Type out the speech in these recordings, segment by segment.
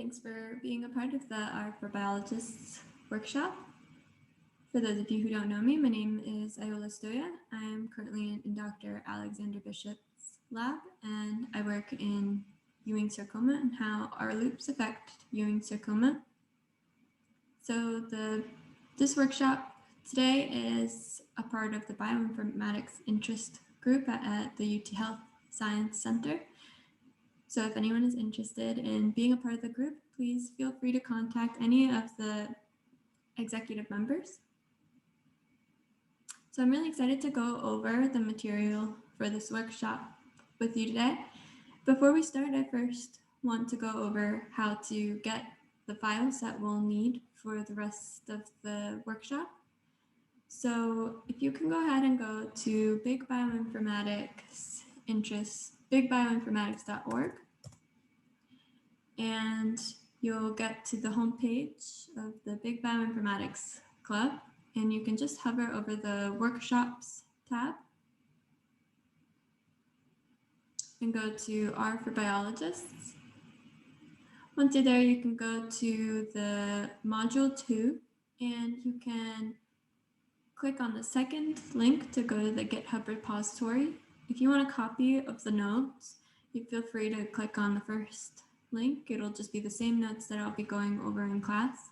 Thanks for being a part of the R for Biologists workshop. For those of you who don't know me, my name is Aiola. I am currently in Dr. Alexander Bishop's lab, and I work in Ewing sarcoma and how R loops affect Ewing sarcoma. So this workshop today is a part of the bioinformatics interest group at the UT Health Science Center. So if anyone is interested in being a part of the group, please feel free to contact any of the executive members. So I'm really excited to go over the material for this workshop with you today. Before we start, I first want to go over how to get the files that we'll need for the rest of the workshop. So if you can go ahead and go to bigbioinformatics.org, and you'll get to the homepage of the Big Bioinformatics Club, and you can just hover over the Workshops tab and go to R for Biologists. Once you're there, you can go to the Module 2, and you can click on the second link to go to the GitHub repository. If you want a copy of the notes, you feel free to click on the first link. It'll just be the same notes that I'll be going over in class.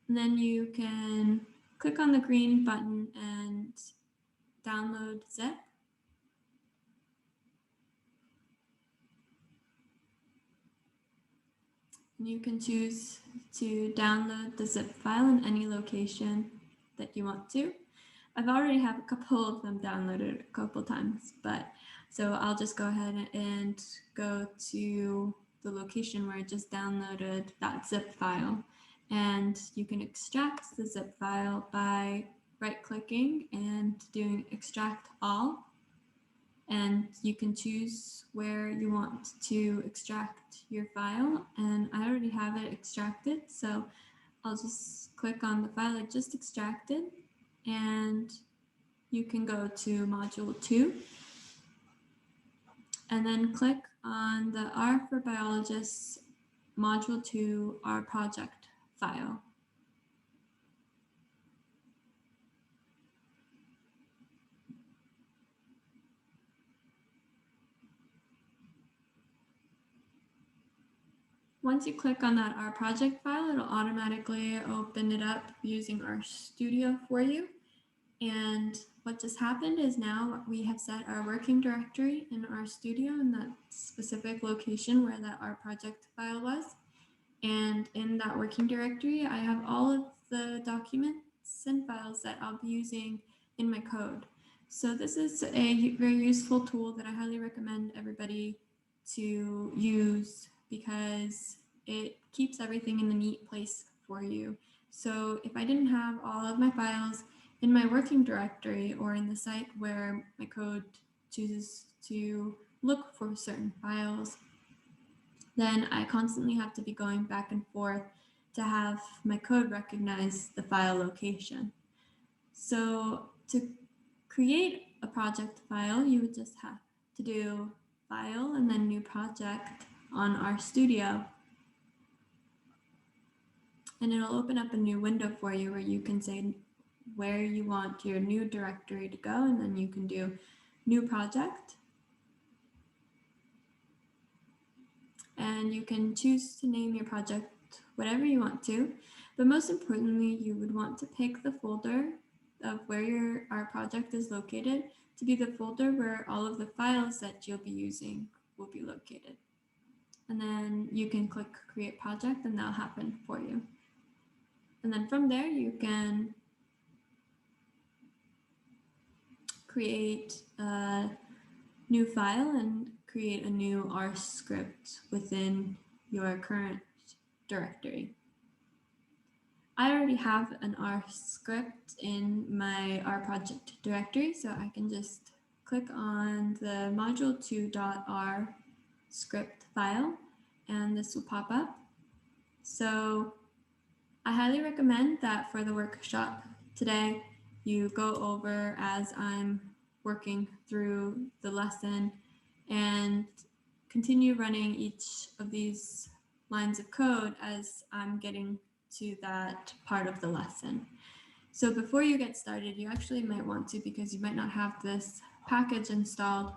And then you can click on the green button and download zip. And you can choose to download the zip file in any location that you want to. I've already have a couple of them downloaded a couple times, so I'll just go ahead and go to the location where I just downloaded that zip file. And you can extract the zip file by right-clicking and doing extract all. And you can choose where you want to extract your file. And I already have it extracted, so I'll just click on the file I just extracted, and you can go to Module 2 and then click on the R for Biologists Module 2 R project file. Once you click on that R project file, it'll automatically open it up using RStudio for you. And what just happened is now we have set our working directory in RStudio in that specific location where that R project file was. And in that working directory, I have all of the documents and files that I'll be using in my code. So this is a very useful tool that I highly recommend everybody to use because it keeps everything in a neat place for you. So if I didn't have all of my files in my working directory or in the site where my code chooses to look for certain files, then I constantly have to be going back and forth to have my code recognize the file location. So to create a project file, you would just have to do File and then New Project on RStudio. And it'll open up a new window for you where you can say where you want your new directory to go, and then you can do New Project. And you can choose to name your project whatever you want to, but most importantly, you would want to pick the folder of where your R project is located to be the folder where all of the files that you'll be using will be located. And then you can click Create Project, and that'll happen for you. And then from there, you can create a new file and create a new R script within your current directory. I already have an R script in my R project directory, so I can just click on the module2.r script file, and this will pop up. So I highly recommend that for the workshop today, you go over as I'm working through the lesson and continue running each of these lines of code as I'm getting to that part of the lesson. So before you get started, you actually might want to, because you might not have this package installed,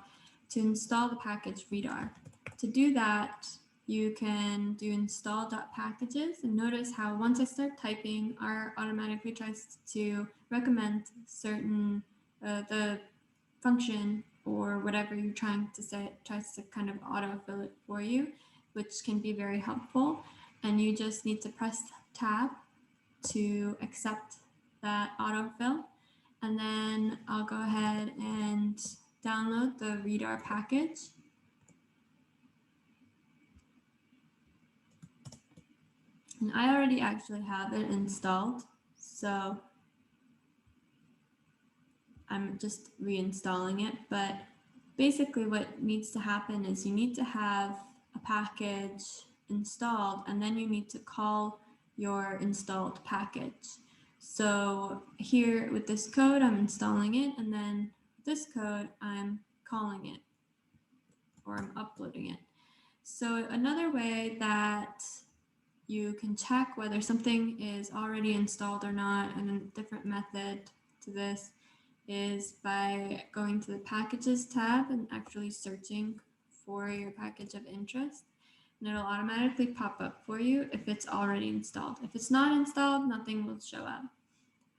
to install the package readr. To do that, you can do install.packages, and notice how once I start typing, R automatically tries to recommend certain, the function or whatever you're trying to say, tries to kind of autofill it for you, which can be very helpful. And you just need to press tab to accept that autofill. And then I'll go ahead and download the readr package. And I already actually have it installed, so I'm just reinstalling it. But basically what needs to happen is you need to have a package installed, and then you need to call your installed package. So here with this code, I'm installing it, and then this code, I'm calling it, or I'm uploading it. So another way that you can check whether something is already installed or not, and a different method to this is by going to the packages tab and actually searching for your package of interest, and it'll automatically pop up for you if it's already installed. If it's not installed, nothing will show up.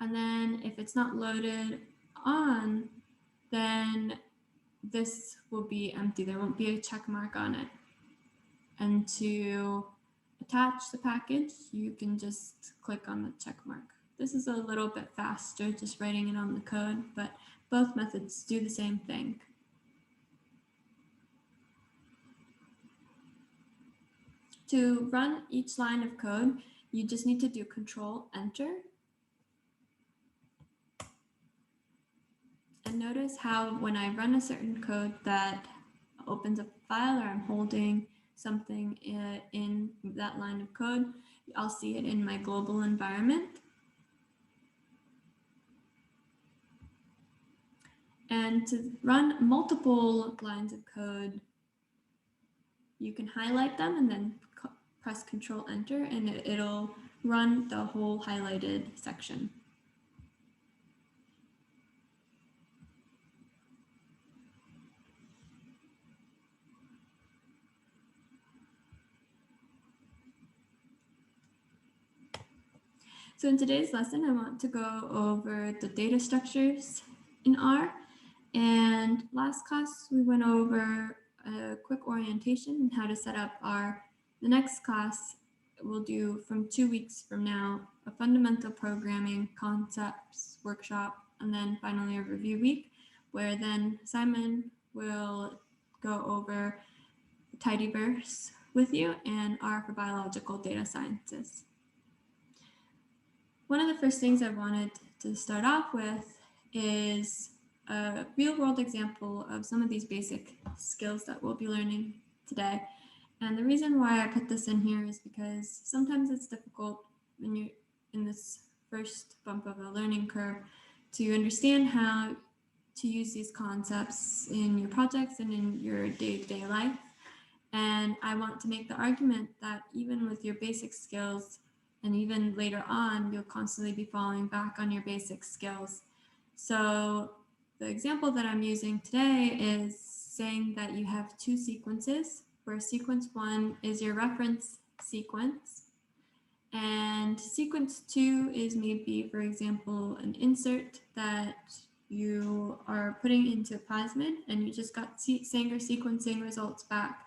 And then if it's not loaded on, then this will be empty. There won't be a check mark on it. And to attach the package, you can just click on the check mark. This is a little bit faster, just writing it on the code, but both methods do the same thing. To run each line of code, you just need to do Control-Enter. And notice how when I run a certain code that opens up a file, or I'm holding something in that line of code, I'll see it in my global environment. And to run multiple lines of code, you can highlight them and then press Control-Enter, and it'll run the whole highlighted section. So in today's lesson, I want to go over the data structures in R. And last class, we went over a quick orientation and how to set up R. The next class we'll do from 2 weeks from now, a fundamental programming concepts workshop, and then finally a review week, where then Simon will go over tidyverse with you and R for biological data sciences. One of the first things I wanted to start off with is a real-world example of some of these basic skills that we'll be learning today. And the reason why I put this in here is because sometimes it's difficult when you're in this first bump of a learning curve to understand how to use these concepts in your projects and in your day-to-day life. And I want to make the argument that even with your basic skills, and even later on, you'll constantly be falling back on your basic skills. So the example that I'm using today is saying that you have two sequences, where sequence 1 is your reference sequence, and sequence 2 is maybe, for example, an insert that you are putting into plasmid, and you just got Sanger sequencing results back.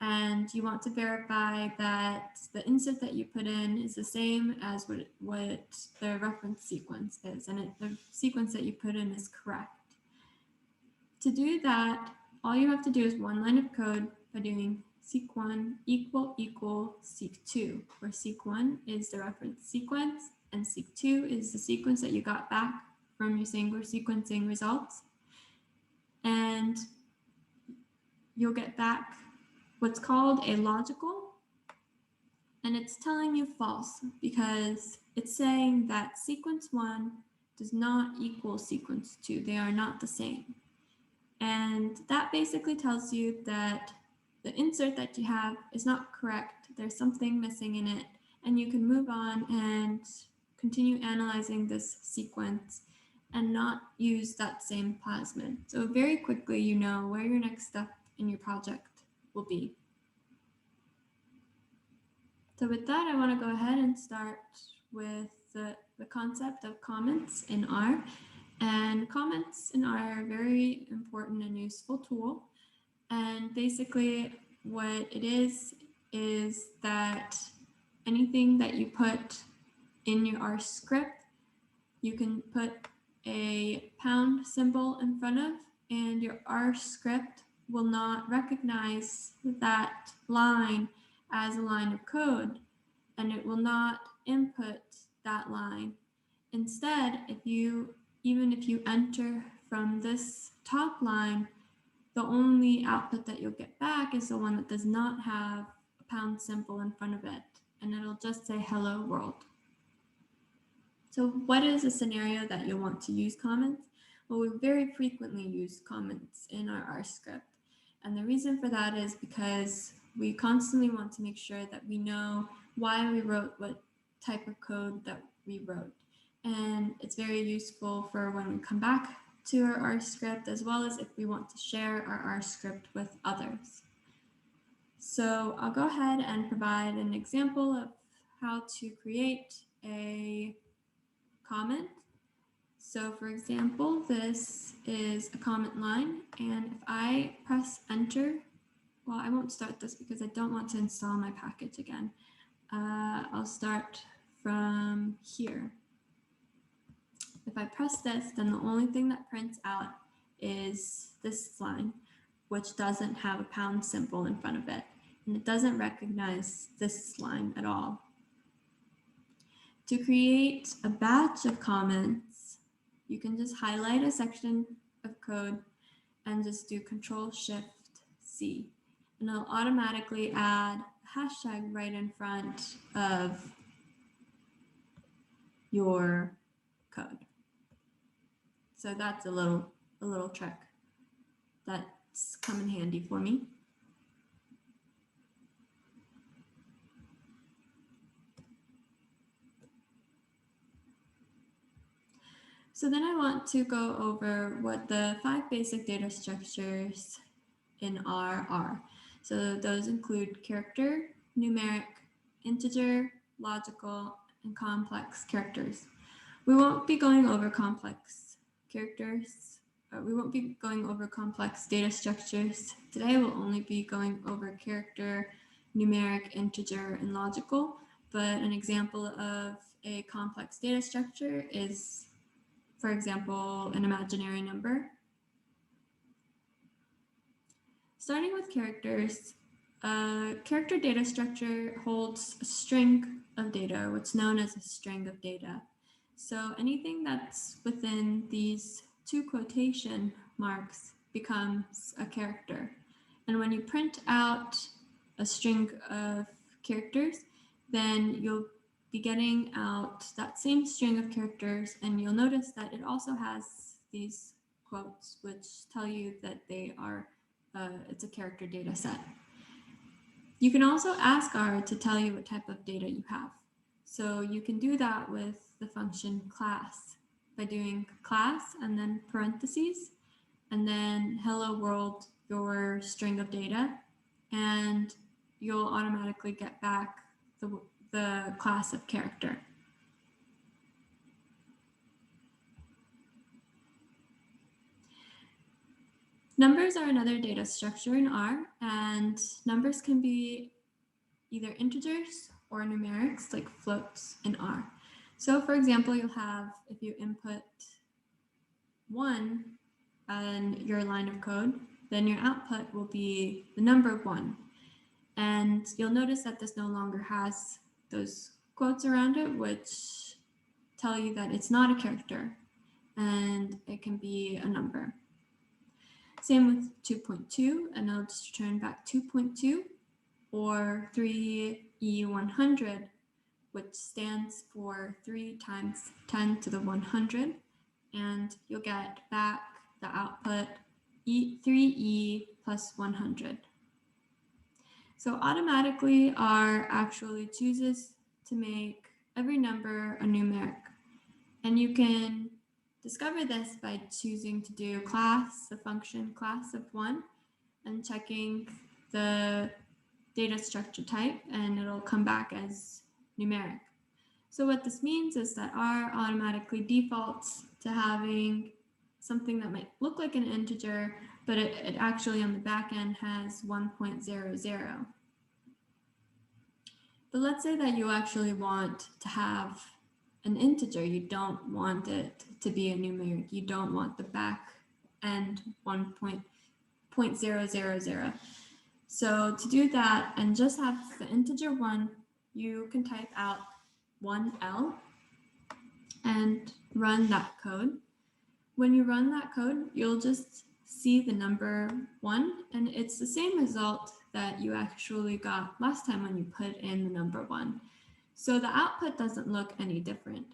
And you want to verify that the insert that you put in is the same as what the reference sequence is, and the sequence that you put in is correct. To do that, all you have to do is one line of code by doing seq1 equal seq2, where seq1 is the reference sequence and seq2 is the sequence that you got back from your Sanger sequencing results. And you'll get back what's called a logical, and it's telling you false because it's saying that sequence 1 does not equal sequence 2. They are not the same. And that basically tells you that the insert that you have is not correct there's something missing in it, and you can move on and continue analyzing this sequence and not use that same plasmid. So very quickly, you know where your next step in your project will be. So with that, I want to go ahead and start with the concept of comments in R. And comments in R are a very important and useful tool. And basically what it is that anything that you put in your R script, you can put a pound symbol in front of, and your R script will not recognize that line as a line of code, and it will not input that line. Instead, even if you enter from this top line, the only output that you'll get back is the one that does not have a pound symbol in front of it, and it'll just say hello world. So what is a scenario that you'll want to use comments? Well, we very frequently use comments in our R script. And the reason for that is because we constantly want to make sure that we know why we wrote what type of code that we wrote. And it's very useful for when we come back to our R script, as well as if we want to share our R script with others. So I'll go ahead and provide an example of how to create a comment. So for example, this is a comment line, and if I press enter, well, I won't start this because I don't want to install my package again. I'll start from here. If I press this, then the only thing that prints out is this line, which doesn't have a pound symbol in front of it, and it doesn't recognize this line at all. To create a batch of comments, you can just highlight a section of code and just do Control-Shift-C, and it'll automatically add a hashtag right in front of your code. So that's a little trick that's come in handy for me. So then I want to go over what the 5 basic data structures in R are. So those include character, numeric, integer, logical, and complex characters. We won't be going over complex characters. We won't be going over complex data structures. Today we'll only be going over character, numeric, integer, and logical. But an example of a complex data structure is, for example, an imaginary number. Starting with characters, a character data structure holds a string of data, what's known as a string of data. So anything that's within these 2 quotation marks becomes a character. And when you print out a string of characters, then you'll be getting out that same string of characters, and you'll notice that it also has these quotes which tell you that they are it's a character data set. You can also ask R to tell you what type of data you have. So you can do that with the function class by doing class and then parentheses, and then hello world, your string of data, and you'll automatically get back the class of character. Numbers are another data structure in R, and numbers can be either integers or numerics, like floats in R. So for example, you'll have, if you input 1 on your line of code, then your output will be the number 1. And you'll notice that this no longer has those quotes around it, which tell you that it's not a character and it can be a number. Same with 2.2, and I'll just return back 2.2, or 3E100, which stands for 3 times 10 to the 100, and you'll get back the output 3E plus 100. So automatically R actually chooses to make every number a numeric. And you can discover this by choosing to do the function class of 1, and checking the data structure type, and it'll come back as numeric. So what this means is that R automatically defaults to having something that might look like an integer, but it actually on the back end has 1.00. But let's say that you actually want to have an integer. You don't want it to be a numeric. You don't want the back end 1.000. So to do that and just have the integer 1, you can type out 1L and run that code. When you run that code, you'll just see the number 1, and it's the same result that you actually got last time when you put in the number 1. So the output doesn't look any different.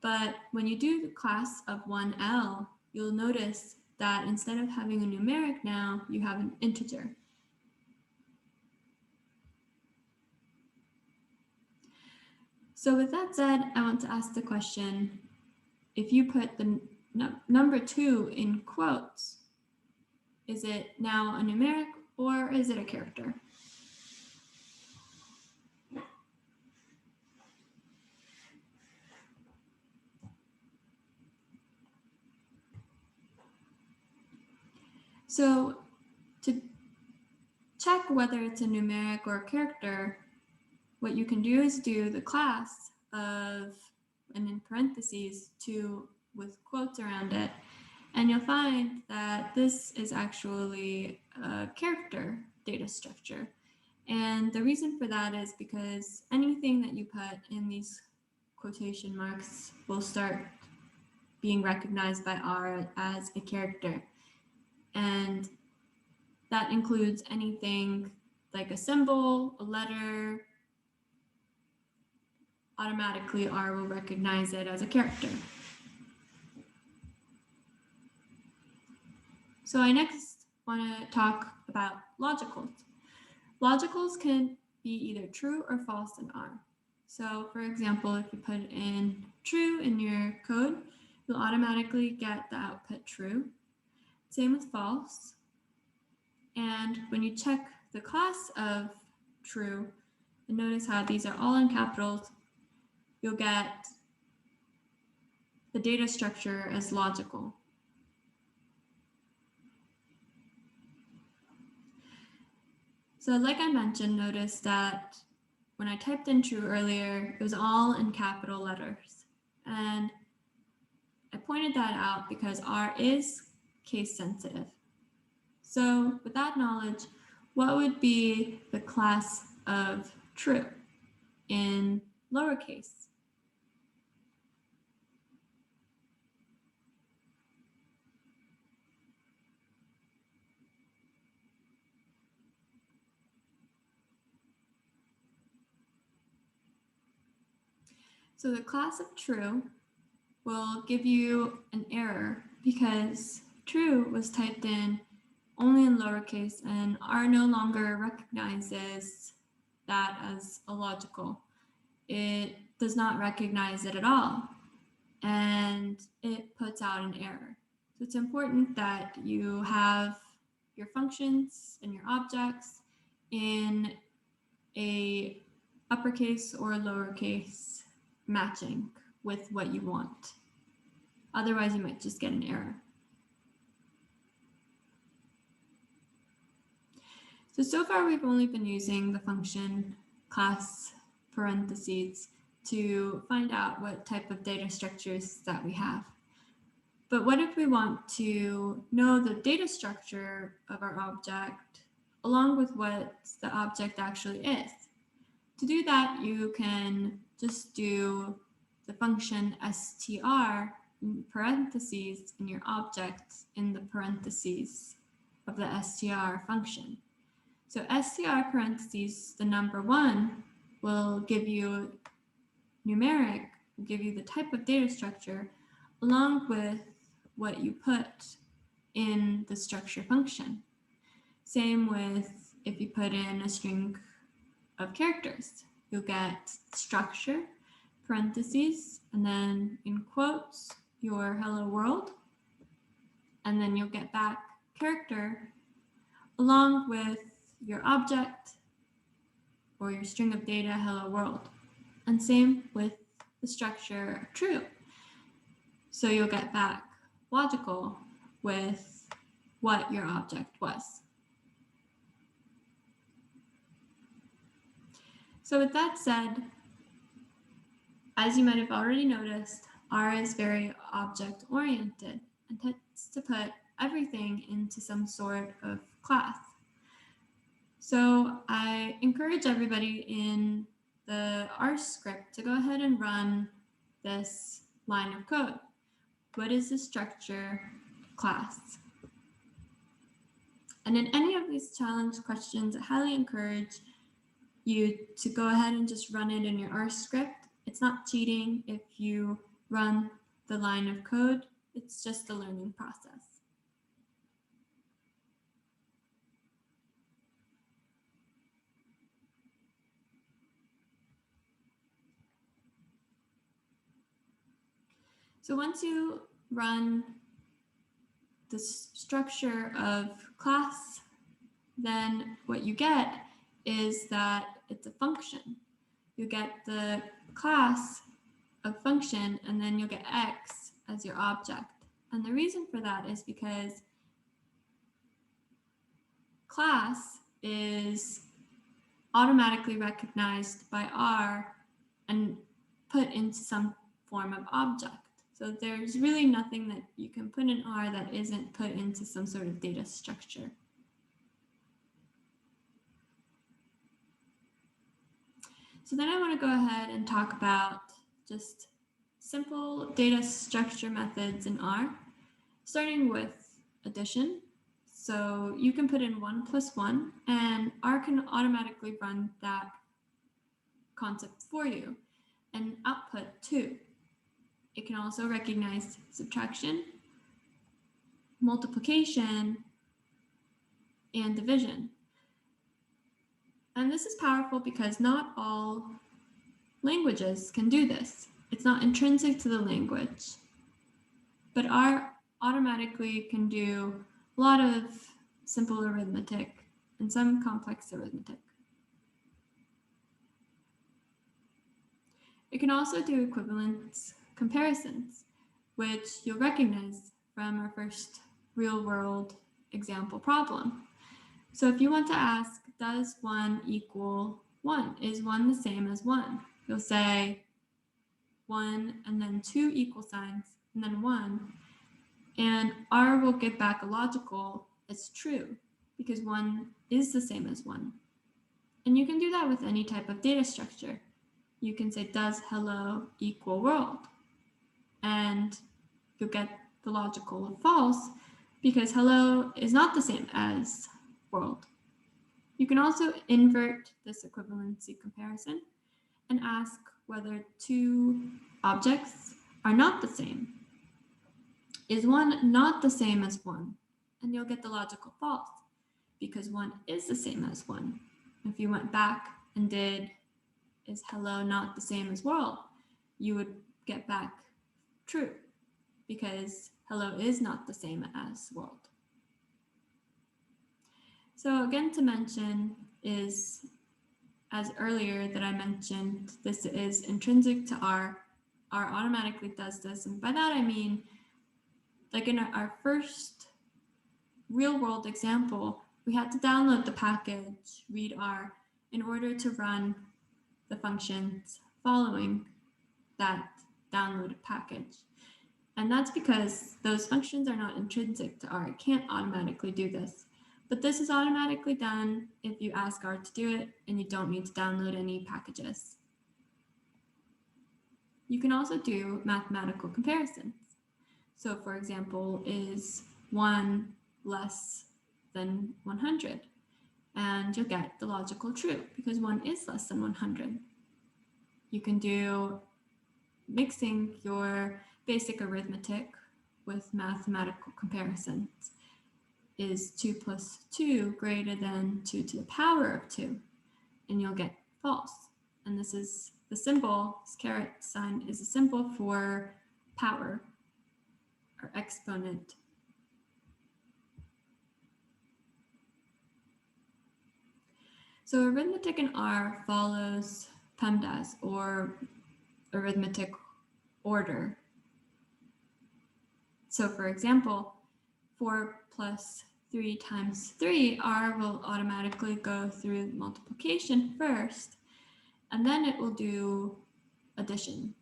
But when you do the class of 1L, you'll notice that instead of having a numeric now, you have an integer. So with that said, I want to ask the question, if you put the number 2 in quotes, is it now a numeric or is it a character? So to check whether it's a numeric or a character, what you can do is do the class of, and in parentheses, 2 with quotes around it, and you'll find that this is actually a character data structure. And the reason for that is because anything that you put in these quotation marks will start being recognized by R as a character. And that includes anything like a symbol, a letter. Automatically, R will recognize it as a character. So I next want to talk about logicals. Logicals can be either true or false in R. So for example, if you put in true in your code, you'll automatically get the output true. Same with false. And when you check the class of true, and notice how these are all in capitals, you'll get the data structure as logical. So like I mentioned, notice that when I typed in true earlier, it was all in capital letters. And I pointed that out because R is case sensitive. So with that knowledge, what would be the class of true in lowercase? So the class of true will give you an error because true was typed in only in lowercase, and R no longer recognizes that as a logical. It does not recognize it at all, and it puts out an error. So it's important that you have your functions and your objects in a uppercase or lowercase matching with what you want. Otherwise, you might just get an error. So far we've only been using the function class parentheses to find out what type of data structures that we have. But what if we want to know the data structure of our object along with what the object actually is? To do that, you can just do the function str in parentheses in your object in the parentheses of the str function. So str parentheses, the number 1 will give you numeric, will give you the type of data structure along with what you put in the structure function. Same with if you put in a string of characters. You'll get structure, parentheses, and then in quotes, your hello world. And then you'll get back character along with your object or your string of data hello world. And same with the structure true. So you'll get back logical with what your object was. So with that said, as you might have already noticed, R is very object-oriented and tends to put everything into some sort of class. So I encourage everybody in the R script to go ahead and run this line of code. What is the structure class? And in any of these challenge questions, I highly encourage you to go ahead and just run it in your R script. It's not cheating if you run the line of code. It's just a learning process. So once you run the structure of class, then what you get is that it's a function. You get the class of function, and then you'll get X as your object. And the reason for that is because class is automatically recognized by R and put into some form of object. So there's really nothing that you can put in R that isn't put into some sort of data structure. So then I want to go ahead and talk about just simple data structure methods in R, starting with addition. So you can put in 1 plus 1, and R can automatically run that concept for you and output 2. It can also recognize subtraction, multiplication, and division. And this is powerful because not all languages can do this. It's not intrinsic to the language. But R automatically can do a lot of simple arithmetic and some complex arithmetic. It can also do equivalence comparisons, which you'll recognize from our first real-world example problem. So if you want to ask, does 1 equal 1? Is 1 the same as 1? You'll say 1 and then 2 equal signs and then 1. And R will give back a logical as true because 1 is the same as 1. And you can do that with any type of data structure. You can say, does hello equal world? And you'll get the logical of false because hello is not the same as world. You can also invert this equivalency comparison and ask whether 2 objects are not the same. Is 1 not the same as 1? And you'll get the logical false because 1 is the same as 1. If you went back and did, is hello not the same as world? You would get back true because hello is not the same as world. So again, to mention is, as earlier that I mentioned, this is intrinsic to R. R automatically does this. And by that, I mean, like in our first real world example, we had to download the package readr in order to run the functions following that downloaded package. And that's because those functions are not intrinsic to R. It can't automatically do this. But this is automatically done if you ask R to do it and you don't need to download any packages. You can also do mathematical comparisons. So for example, is 1 less than 100? And you'll get the logical true because 1 is less than 100. You can do mixing your basic arithmetic with mathematical comparisons. is 2 plus 2 greater than 2 to the power of 2? And you'll get false. And this is the symbol, this caret sign is a symbol for power or exponent. So arithmetic in R follows PEMDAS, or arithmetic order. So for example, 4 plus 3 times 3, R will automatically go through multiplication first, and then it will do addition.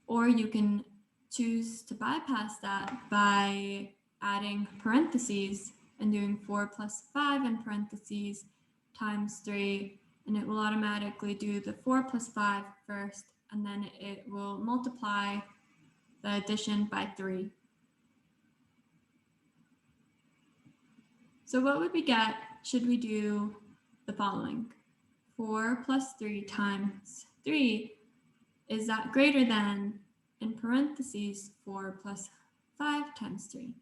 Or you can choose to bypass that by adding parentheses and doing 4 plus 5 in parentheses times 3, and it will automatically do the 4 plus 5 first, and then it will multiply the addition by 3. So what would we get should we do the following? 4 plus 3 times 3, is that greater than, in parentheses, 4 plus 5 times 3?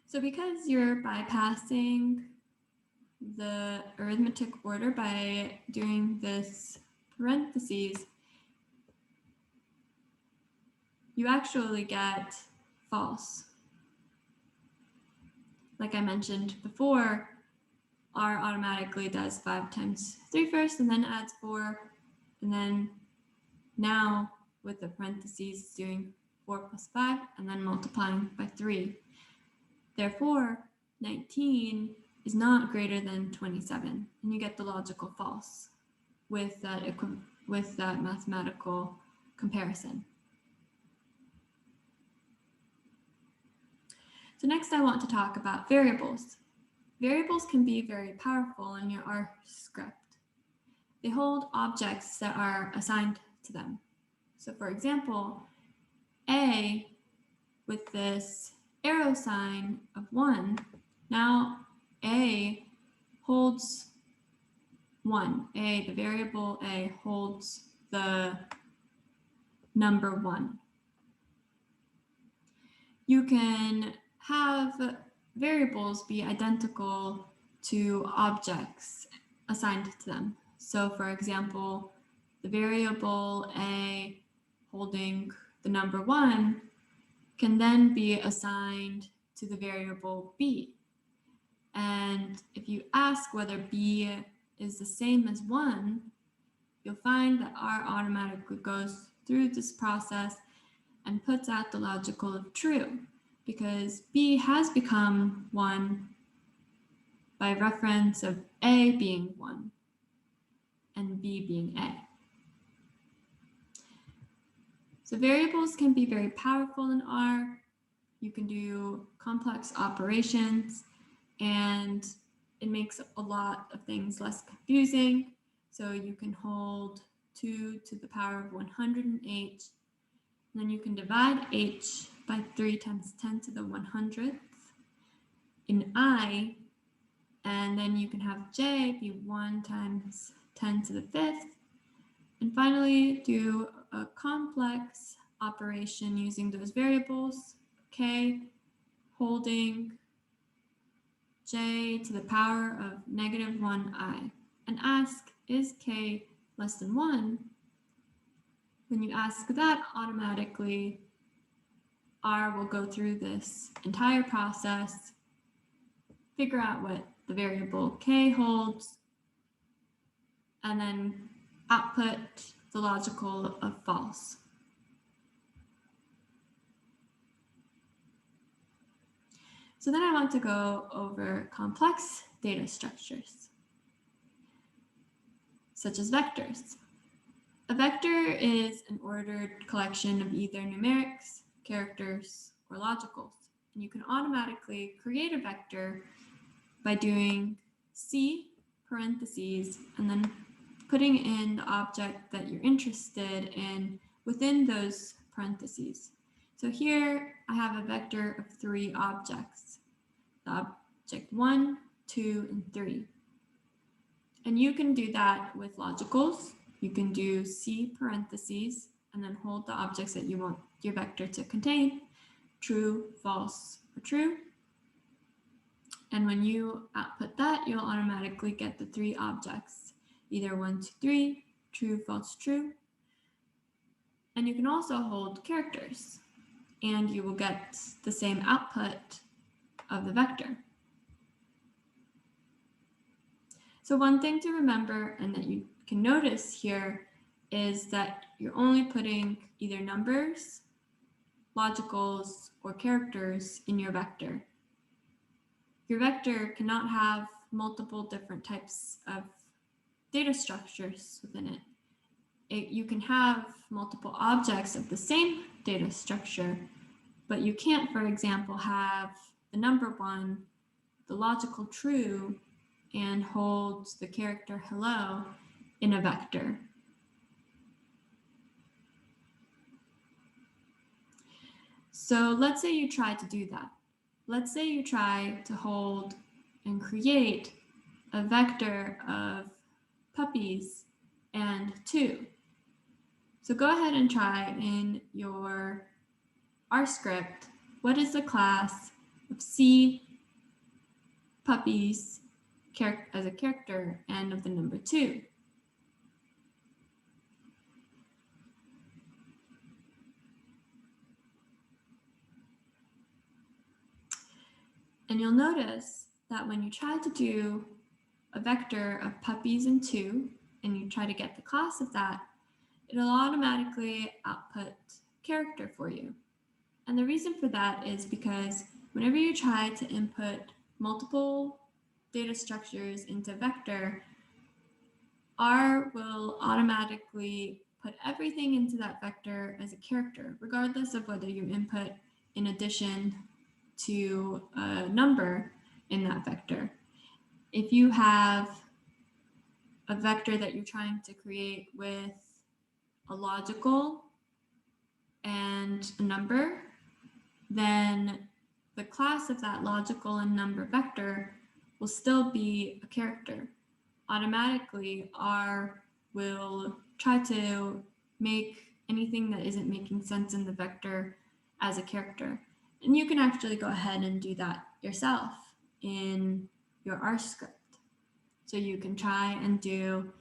So because you're bypassing the arithmetic order by doing this parentheses, you actually get false. Like I mentioned before, R automatically does 5 times 3 first and then adds 4, and then now with the parentheses it's doing 4 plus 5 and then multiplying by 3. Therefore, 19 is not greater than 27, and you get the logical false with that mathematical comparison. So next I want to talk about variables. Variables can be very powerful in your R script. They hold objects that are assigned to them. So for example, A, with this arrow sign of 1, now A holds 1. The variable A holds the number 1. You can have variables be identical to objects assigned to them. So for example, the variable A holding the number 1 can then be assigned to the variable B. And if you ask whether B is the same as 1, you'll find that R automatically goes through this process and puts out the logical of true, because B has become 1 by reference of A being 1 and B being A. So variables can be very powerful in R. You can do complex operations, and it makes a lot of things less confusing. So you can hold 2 to the power of 108, and then you can divide h by 3 times 10 to the 100th in I, and then you can have j be 1 times 10 to the 5th, and finally do a complex operation using those variables, k holding j to the power of negative 1i, and ask, is k less than 1? When you ask that, automatically R will go through this entire process, figure out what the variable k holds, and then output the logical of false. So then I want to go over complex data structures, such as vectors. A vector is an ordered collection of either numerics, characters, or logicals. And you can automatically create a vector by doing C parentheses and then putting in the object that you're interested in within those parentheses. So here I have a vector of 3 objects, the object 1, 2, and 3. And you can do that with logicals. You can do C parentheses and then hold the objects that you want your vector to contain, true, false, or true. And when you output that, you'll automatically get the 3 objects, either 1, 2, 3, true, false, true. And you can also hold characters, and you will get the same output of the vector. So one thing to remember and that you can notice here is that you're only putting either numbers, logicals, or characters in your vector. Your vector cannot have multiple different types of data structures within it. You can have multiple objects of the same data structure, but you can't, for example, have the number 1, the logical true, and hold the character hello in a vector. So let's say you try to do that. Let's say you try to hold and create a vector of puppies and 2. So go ahead and try in your R script, what is the class of C puppies as a character and of the number 2? And you'll notice that when you try to do a vector of puppies and 2, and you try to get the class of that, it'll automatically output character for you. And the reason for that is because whenever you try to input multiple data structures into vector, R will automatically put everything into that vector as a character, regardless of whether you input in addition to a number in that vector. If you have a vector that you're trying to create with a logical and a number, then the class of that logical and number vector will still be a character. Automatically, R will try to make anything that isn't making sense in the vector as a character. And you can actually go ahead and do that yourself in your R script. So you can try and do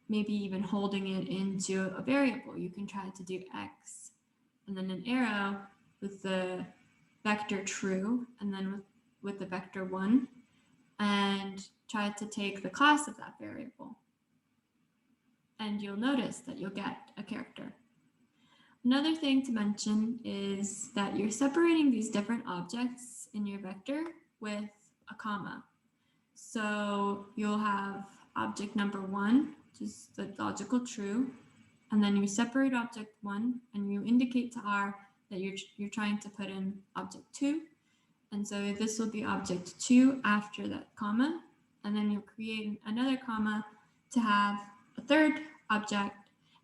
maybe even holding it into a variable. You can try to do X and then an arrow with the vector true and then with the vector 1 and try to take the class of that variable. And you'll notice that you'll get a character. Another thing to mention is that you're separating these different objects in your vector with a comma. So you'll have object number 1, which is the logical true, and then you separate object 1 and you indicate to R that you're trying to put in object 2. And so this will be object 2 after that comma, and then you'll create another comma to have a third object,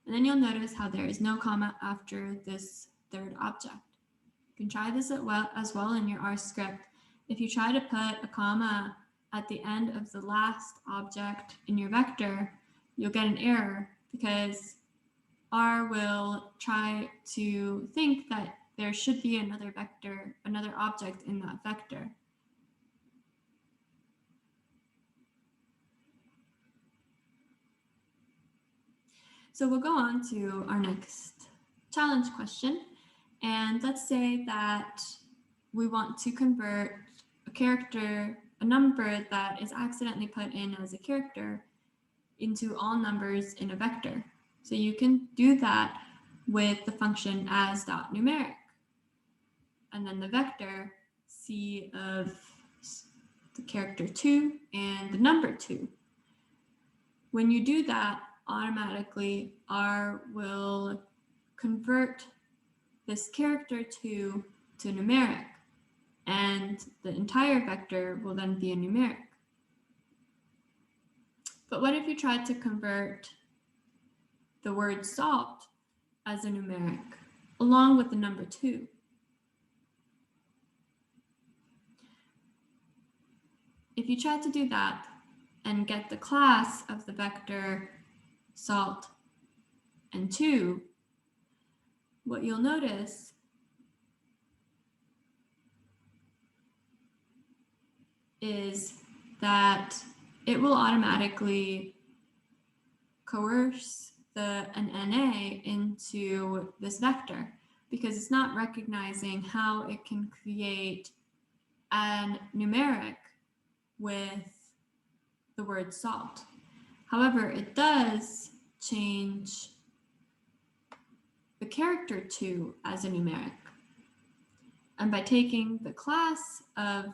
and then you'll notice how there is no comma after this third object. You can try this as well in your R script. If you try to put a comma at the end of the last object in your vector, you'll get an error because R will try to think that there should be another vector, another object in that vector. So we'll go on to our next challenge question. And let's say that we want to convert a character, a number that is accidentally put in as a character into all numbers in a vector. So you can do that with the function as.numeric. And then the vector C of the character 2 and the number 2. When you do that, automatically R will convert this character 2 to numeric, and the entire vector will then be a numeric. But what if you tried to convert the word salt as a numeric? along with the number 2. If you try to do that and get the class of the vector salt and 2, what you'll notice is that it will automatically coerce an NA into this vector because it's not recognizing how it can create a numeric with the word salt. However, it does change the character 2 as a numeric. And by taking the class of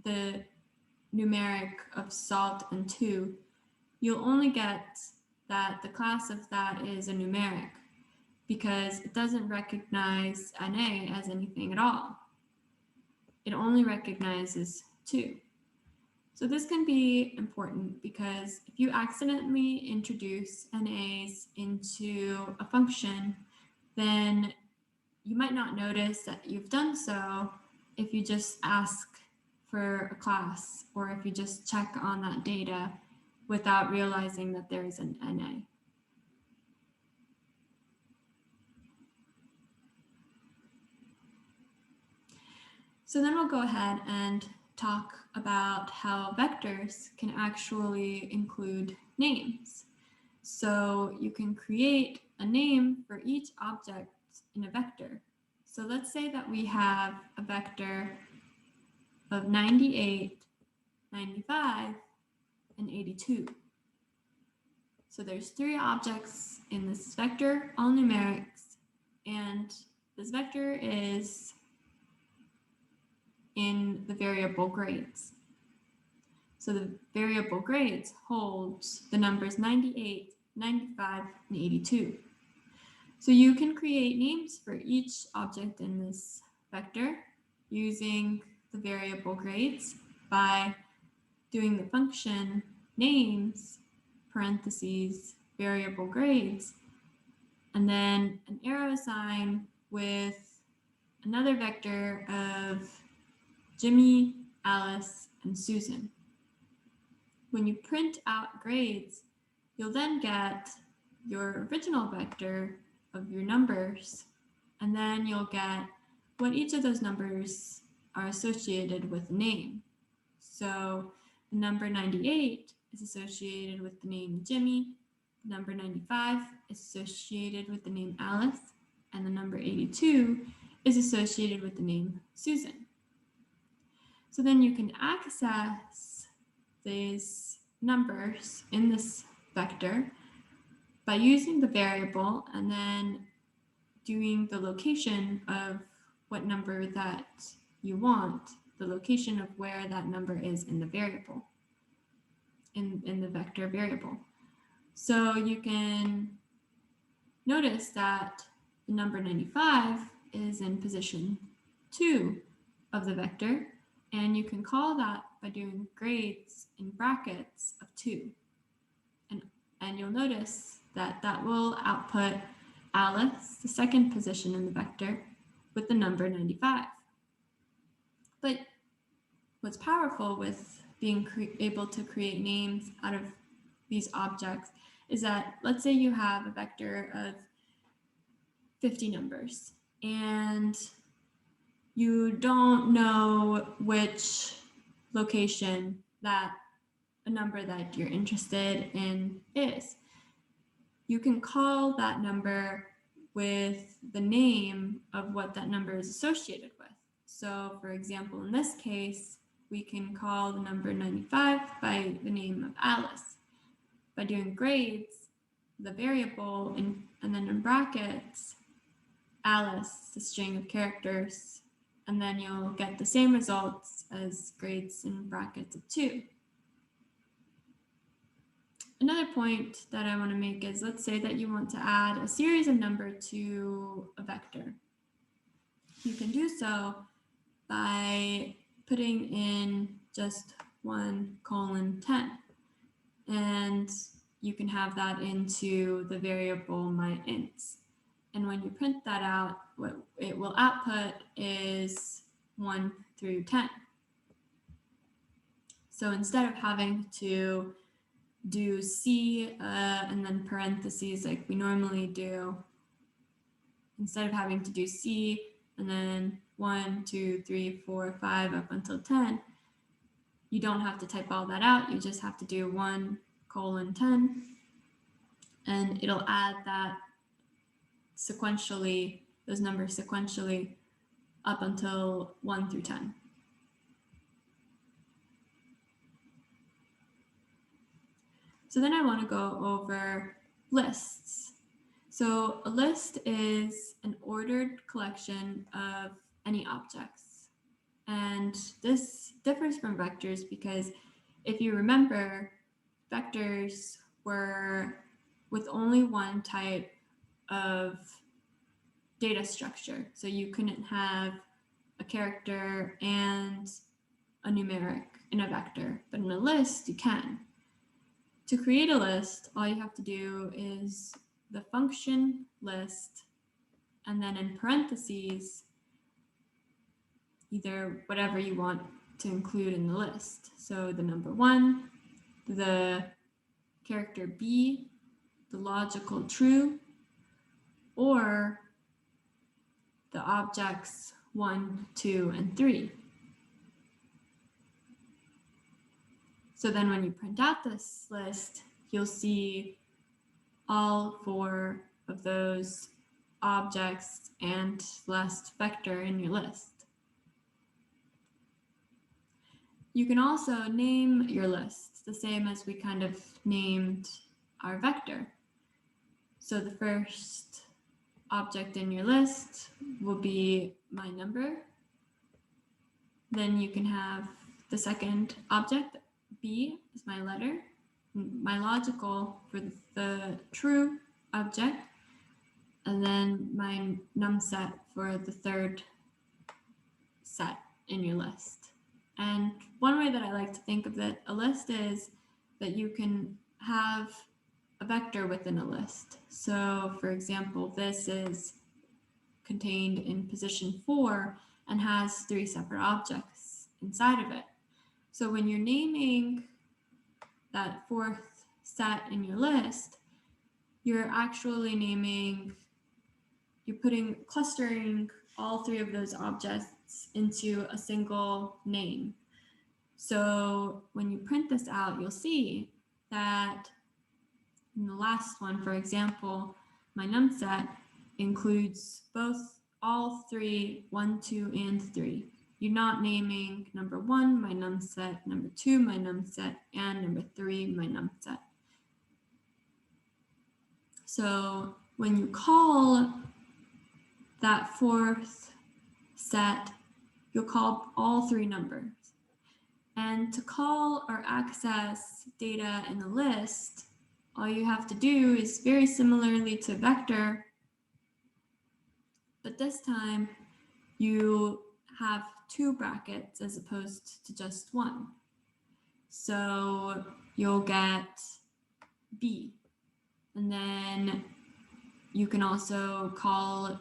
the numeric of salt and 2, you'll only get that the class of that is a numeric because it doesn't recognize NA as anything at all. It only recognizes 2. So this can be important because if you accidentally introduce NAs into a function, then you might not notice that you've done so if you just ask for a class or if you just check on that data without realizing that there is an NA. So then we'll go ahead and talk about how vectors can actually include names. So you can create a name for each object in a vector. So let's say that we have a vector of 98, 95, and 82. So there's 3 objects in this vector, all numerics, and this vector is in the variable grades. So the variable grades holds the numbers 98, 95, and 82. So you can create names for each object in this vector using the variable grades by doing the function names parentheses variable grades and then an arrow sign with another vector of Jimmy, Alice, and Susan. When you print out grades, you'll then get your original vector of your numbers, and then you'll get what each of those numbers are associated with a name. So the number 98 is associated with the name Jimmy, the number 95 is associated with the name Alice, and the number 82 is associated with the name Susan. So then you can access these numbers in this vector by using the variable and then doing the location of what number that you want, the location of where that number is in the variable, in the vector variable. So you can notice that the number 95 is in position 2 of the vector, and you can call that by doing grades in brackets of 2. And you'll notice that that will output Alice, the second position in the vector, with the number 95. But what's powerful with being able to create names out of these objects is that, let's say you have a vector of 50 numbers and you don't know which location that a number that you're interested in is. You can call that number with the name of what that number is associated with. So for example, in this case, we can call the number 95 by the name of Alice. By doing grades, the variable, and then in brackets, Alice, the string of characters, and then you'll get the same results as grades in brackets of 2. Another point that I want to make is, let's say that you want to add a series of numbers to a vector. You can do so by putting in just 1:10, and you can have that into the variable myInts. And when you print that out, what it will output is 1 through 10. So instead of having to do C and then parentheses like we normally do, instead of having to do C and then 1, 2, 3, 4, 5 up until 10, you don't have to type all that out. You just have to do 1:10, and it'll add that sequentially, those numbers sequentially up until 1 through 10. So then I want to go over lists. So a list is an ordered collection of any objects. And this differs from vectors because if you remember, vectors were with only one type of data structure. So you couldn't have a character and a numeric in a vector, but in a list you can. To create a list, all you have to do is the function list, and then in parentheses, either whatever you want to include in the list. So the number 1, the character B, the logical true, or the objects 1, 2, and 3. So then when you print out this list, you'll see all 4 of those objects and last vector in your list. You can also name your list the same as we kind of named our vector. So the first object in your list will be my number. Then you can have the second object, B is my letter, my logical for the true object, and then my num set for the third set in your list. And one way that I like to think of it, a list is that you can have a vector within a list. So for example, this is contained in position 4 and has 3 separate objects inside of it. So when you're naming that 4th set in your list, you're actually naming, you're clustering all 3 of those objects into a single name. So when you print this out, you'll see that in the last one, for example, my num set includes all 3, 1, 2, and 3. You're not naming number 1, my num set, number 2, my num set, and number 3, my num set. So when you call that 4th set, you'll call all 3 numbers. And to call or access data in a list, all you have to do is very similarly to vector, but this time you have 2 brackets as opposed to just 1. So you'll get B, and then you can also call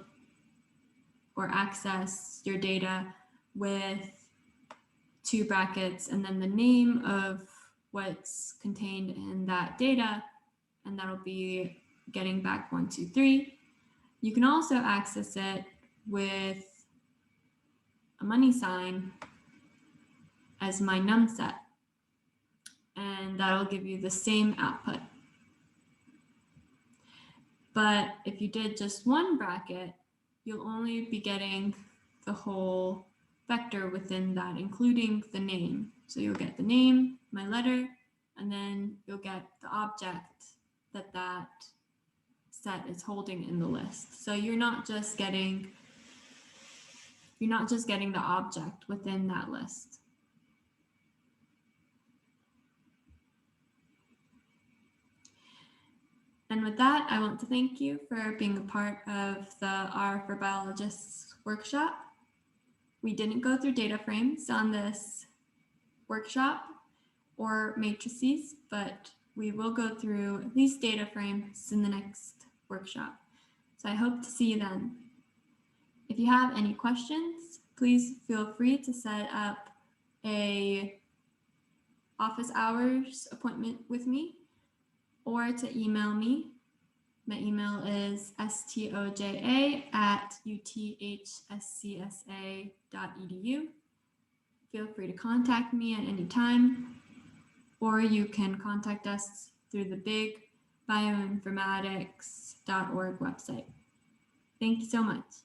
or access your data with 2 brackets and then the name of what's contained in that data, and that'll be getting back 1, 2, 3. You can also access it with a money sign as my num set, and that'll give you the same output. But if you did just 1 bracket, you'll only be getting the whole vector within that, including the name. So you'll get the name, my letter, and then you'll get the object that that set is holding in the list. So you're not just getting the object within that list. And with that, I want to thank you for being a part of the R for Biologists workshop. We didn't go through data frames on this workshop or matrices, but we will go through at least data frames in the next workshop. So I hope to see you then. If you have any questions, please feel free to set up a office hours appointment with me or to email me. My email is stoja@uthscsa.edu. Feel free to contact me at any time, or you can contact us through the big bioinformatics.org website. Thank you so much.